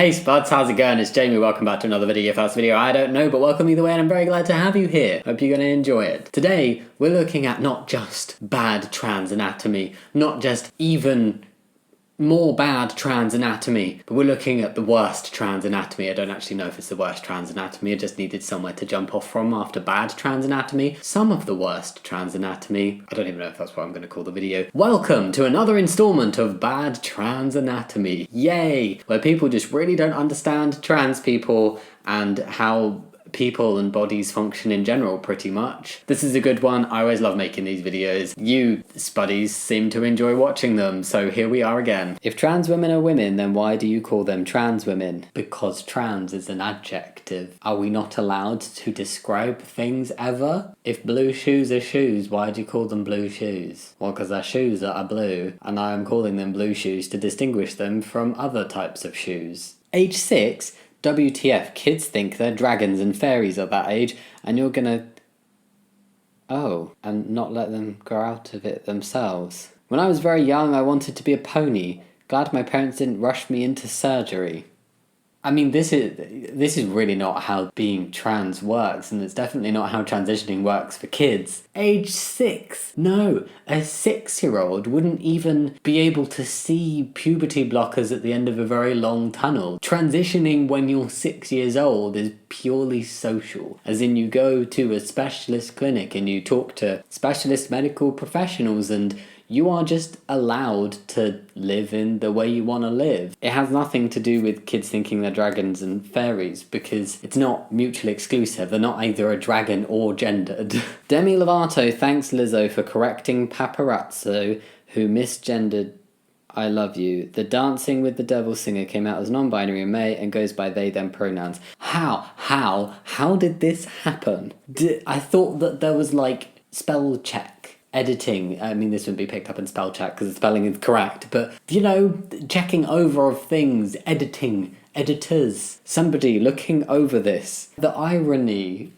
Hey Spuds, how's it going? It's Jamie, welcome back to another video. First video, I don't know, but welcome either way, and I'm very glad to have you here. Hope you're going to enjoy it. Today, we're looking at not just bad trans anatomy, not just even more bad trans anatomy, but we're looking at the worst trans anatomy. I don't actually know if it's the worst trans anatomy, I just needed somewhere to jump off from after bad trans anatomy. Some of the worst trans anatomy. I don't even know if that's what I'm going to call the video. Welcome to another installment of Bad Trans Anatomy. Yay! Where people just really don't understand trans people and how people and bodies function in general, pretty much. This is a good one. I always love making these videos. You spuddies seem to enjoy watching them, so here we are again. If trans women are women, then why do you call them trans women? Because trans is an adjective. Are we not allowed to describe things ever? If blue shoes are shoes, why do you call them blue shoes? Well, because they're shoes that are blue, and I am calling them blue shoes to distinguish them from other types of shoes. Age 6? WTF, kids think they're dragons and fairies at that age, and you're gonna... and not let them grow out of it themselves. When I was very young, I wanted to be a pony. Glad my parents didn't rush me into surgery. I mean, this is really not how being trans works, and it's definitely not how transitioning works for kids. Age 6? No, a 6-year-old wouldn't even be able to see puberty blockers at the end of a very long tunnel. Transitioning when you're 6 years old is purely social, as in you go to a specialist clinic and you talk to specialist medical professionals and you are just allowed to live in the way you want to live. It has nothing to do with kids thinking they're dragons and fairies, because it's not mutually exclusive. They're not either a dragon or gendered. Demi Lovato thanks Lizzo for correcting paparazzo who misgendered I Love You. The Dancing with the Devil singer came out as non-binary in May and goes by they them pronouns. How did this happen? I thought that there was like spell check. Editing, I mean this wouldn't be picked up in spell check because the spelling is correct, but you know, checking over of things, editing, editors, somebody looking over this. The irony.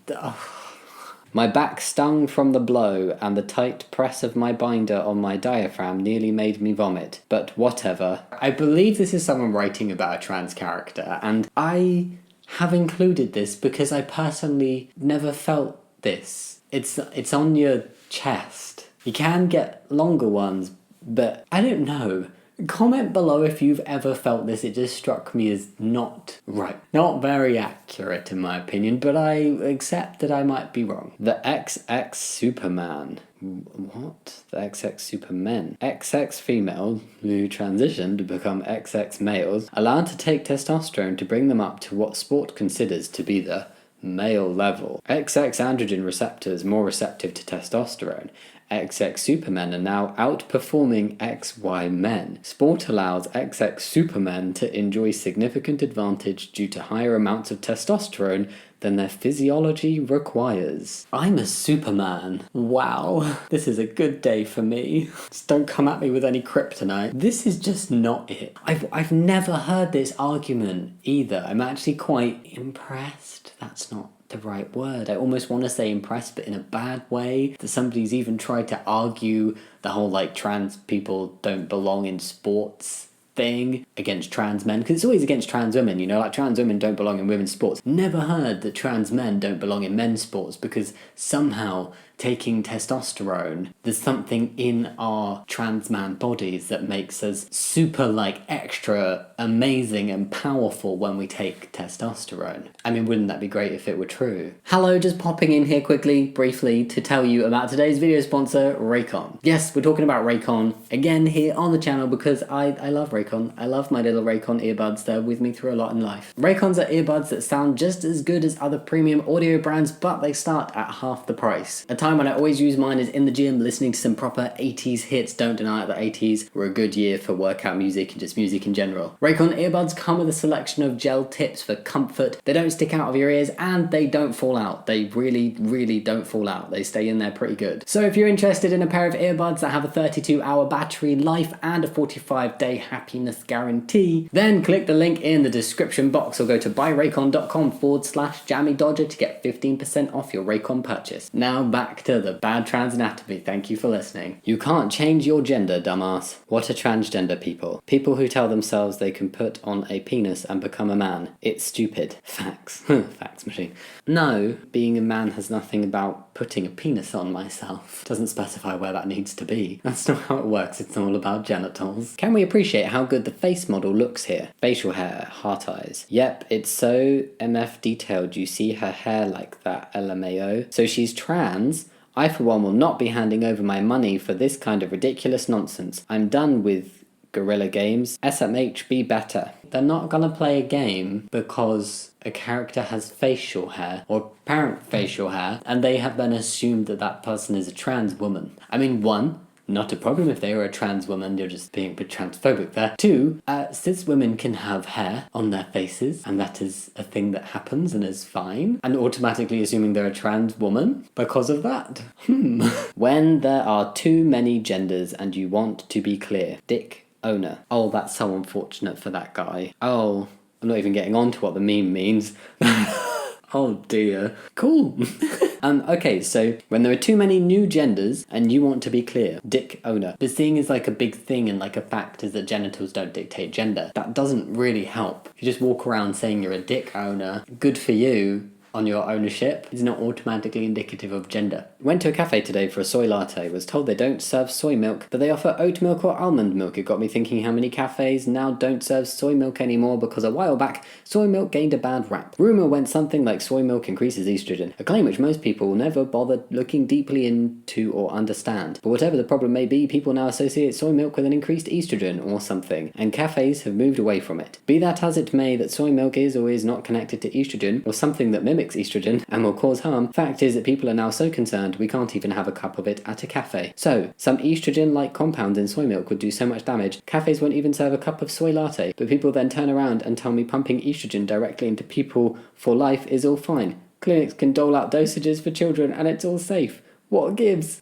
My back stung from the blow and the tight press of my binder on my diaphragm nearly made me vomit, but whatever. I believe this is someone writing about a trans character, and I have included this because I personally never felt this. It's on your chest. You can get longer ones, but I don't know. Comment below if you've ever felt this. It just struck me as not right. Not very accurate in my opinion, but I accept that I might be wrong. The XX Superman. What? The XX Supermen. XX female who transitioned to become XX males, allowed to take testosterone to bring them up to what sport considers to be the male level. XX androgen receptors more receptive to testosterone. XX supermen are now outperforming XY men. Sport allows XX supermen to enjoy significant advantage due to higher amounts of testosterone than their physiology requires. I'm a Superman. Wow, this is a good day for me. Just don't come at me with any kryptonite. This is just not it. I've never heard this argument either. I'm actually quite impressed. That's not the right word. I almost want to say impressed, but in a bad way, that somebody's even tried to argue the whole like trans people don't belong in sports thing against trans men, because it's always against trans women, you know, like trans women don't belong in women's sports. Never heard that trans men don't belong in men's sports, because somehow taking testosterone, there's something in our trans man bodies that makes us super like extra amazing and powerful when we take testosterone. I mean, wouldn't that be great if it were true? Hello, just popping in here quickly, briefly, to tell you about today's video sponsor, Raycon. Yes, we're talking about Raycon again here on the channel because I love Raycon. I love my little Raycon earbuds. They're with me through a lot in life. Raycons are earbuds that sound just as good as other premium audio brands, but they start at half the price. A time when I always use mine is in the gym, listening to some proper 80s hits. Don't deny it, the 80s were a good year for workout music and just music in general. Raycon earbuds come with a selection of gel tips for comfort. They don't stick out of your ears and they don't fall out. They really don't fall out. They stay in there pretty good. So if you're interested in a pair of earbuds that have a 32-hour battery life and a 45-day happiness guarantee, then click the link in the description box or go to buyraycon.com/Jammidodger to get 15% off your Raycon purchase. Now back back to the bad trans anatomy. Thank you for listening. You can't change your gender, dumbass. What are transgender people? People who tell themselves they can put on a penis and become a man. It's stupid. Facts. Facts machine. No, being a man has nothing about putting a penis on myself. Doesn't specify where that needs to be. That's not how it works. It's all about genitals. Can we appreciate how good the face model looks here? Facial hair, heart eyes. Yep, it's so MF detailed. You see her hair like that, LMAO. So she's trans. I for one will not be handing over my money for this kind of ridiculous nonsense. I'm done with guerrilla games. SMH, be better. They're not gonna play a game because a character has facial hair, or apparent facial hair, and they have then assumed that that person is a trans woman. I mean, one, not a problem if they were a trans woman, you're just being a bit transphobic there. Two, cis women can have hair on their faces, and that is a thing that happens and is fine, and automatically assuming they're a trans woman because of that. When there are too many genders and you want to be clear. Dick owner. Oh, that's so unfortunate for that guy. Oh, I'm not even getting on to what the meme means. Oh dear. Cool. Okay, so when there are too many new genders and you want to be clear, dick owner. But seeing as like a big thing and like a fact is that genitals don't dictate gender, that doesn't really help. If you just walk around saying you're a dick owner, good for you on your ownership, is not automatically indicative of gender. Went to a cafe today for a soy latte, was told they don't serve soy milk, but they offer oat milk or almond milk. It got me thinking how many cafes now don't serve soy milk anymore because a while back, soy milk gained a bad rap. Rumour went something like soy milk increases estrogen, a claim which most people will never bother looking deeply into or understand. But whatever the problem may be, people now associate soy milk with an increased estrogen or something, and cafes have moved away from it. Be that as it may, that soy milk is or is not connected to estrogen, or something that mimics estrogen and will cause harm, fact is that people are now so concerned we can't even have a cup of it at a cafe. So, some estrogen-like compounds in soy milk would do so much damage, cafes won't even serve a cup of soy latte, but people then turn around and tell me pumping estrogen directly into people for life is all fine. Clinics can dole out dosages for children and it's all safe. What gives?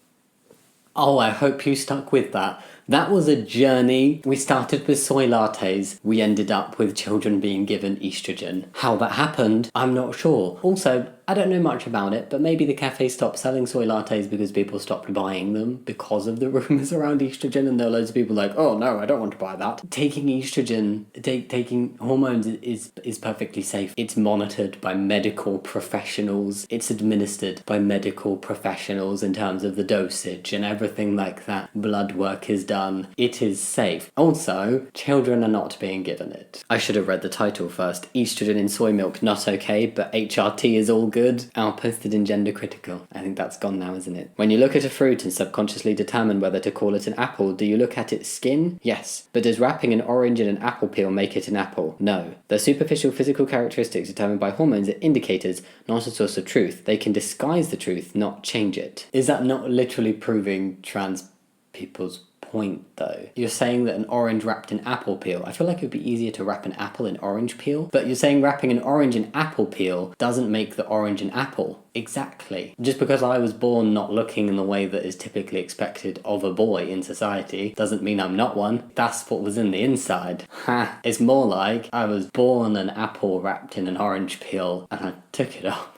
Oh, I hope you stuck with that. That was a journey. We started with soy lattes. We ended up with children being given estrogen. How that happened, I'm not sure. Also, I don't know much about it, but maybe the cafe stopped selling soy lattes because people stopped buying them because of the rumours around estrogen, and there are loads of people like, oh no, I don't want to buy that. Taking estrogen, taking hormones is perfectly safe. It's monitored by medical professionals. It's administered by medical professionals in terms of the dosage and everything like that. Blood work is done. It is safe. Also, children are not being given it. I should have read the title first. Estrogen in soy milk, not okay, but HRT is all good. I'll post it in Gender Critical. I think that's gone now, isn't it? When you look at a fruit and subconsciously determine whether to call it an apple, do you look at its skin? Yes. But does wrapping an orange in an apple peel make it an apple? No. They're superficial physical characteristics determined by hormones and indicators, not a source of truth. They can disguise the truth, not change it. Is that not literally proving trans people's point though? You're saying that an orange wrapped in apple peel, I feel like it would be easier to wrap an apple in orange peel, but you're saying wrapping an orange in apple peel doesn't make the orange an apple. Exactly. Just because I was born not looking in the way that is typically expected of a boy in society doesn't mean I'm not one. That's what was in the inside. Ha! It's more like I was born an apple wrapped in an orange peel and I took it off.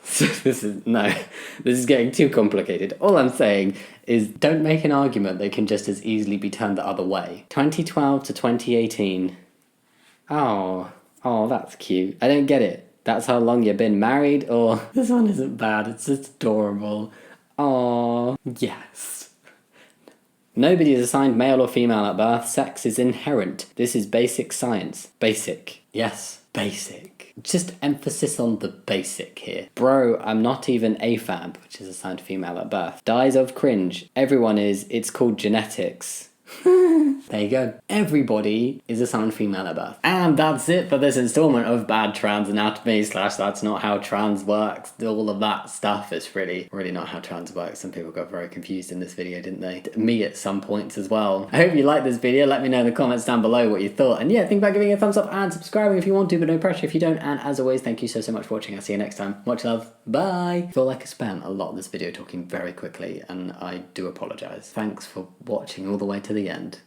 This is getting too complicated. All I'm saying is don't make an argument that can just as easily be turned the other way. 2012 to 2018. Oh, that's cute. I don't get it. That's how long you've been married? Or this one isn't bad, it's just adorable. Oh, yes. Nobody is assigned male or female at birth. Sex is inherent. This is basic science. Basic. Yes, basic. Just emphasis on the basic here. Bro, I'm not even AFAB, which is assigned female at birth. Dies of cringe. Everyone is. It's called genetics. There you go. Everybody is assigned female at birth. And that's it for this installment of Bad Trans Anatomy / That's Not How Trans Works. All of that stuff. It's really not how trans works. Some people got very confused in this video, didn't they? Me at some points as well. I hope you liked this video. Let me know in the comments down below what you thought. And yeah, think about giving it a thumbs up and subscribing if you want to, but no pressure if you don't. And as always, thank you so much for watching. I'll see you next time. Much love. Bye. I feel like I spent a lot of this video talking very quickly, and I do apologise. Thanks for watching all the way to the end.